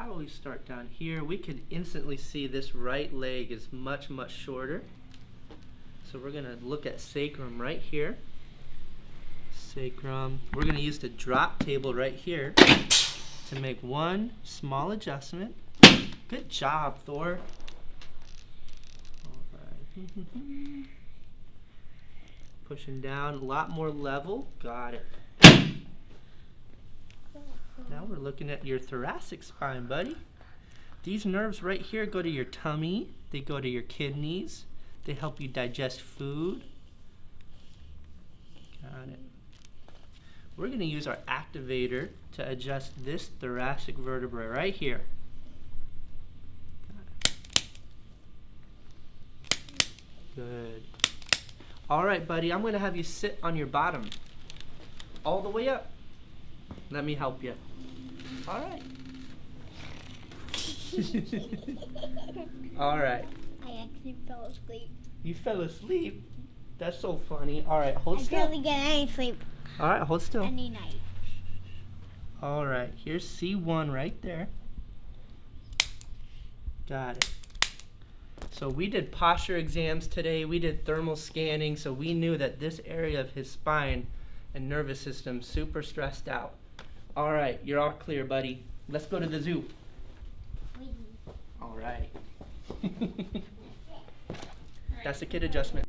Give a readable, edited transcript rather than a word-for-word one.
how we start down here, we can instantly see this right leg is much, much shorter. So we're going to look at sacrum right here. Sacrum. We're going to use the drop table right here to make one small adjustment. Good job, Thor. All right. Pushing down, a lot more level. Got it. Now we're looking at your thoracic spine, buddy. These nerves right here go to your tummy. They go to your kidneys. They help you digest food. Got it. We're going to use our activator to adjust this thoracic vertebra right here. Good. All right, buddy, I'm going to have you sit on your bottom all the way up. Let me help you. All right. All right. I actually fell asleep. You fell asleep? That's so funny. All right, hold still. I barely get any sleep. All right, hold still. Any night. All right, here's C1 right there. Got it. So we did posture exams today. We did thermal scanning, so we knew that this area of his spine and nervous system super stressed out. All right, you're all clear, buddy. Let's go to the zoo. All right. That's the kid adjustment.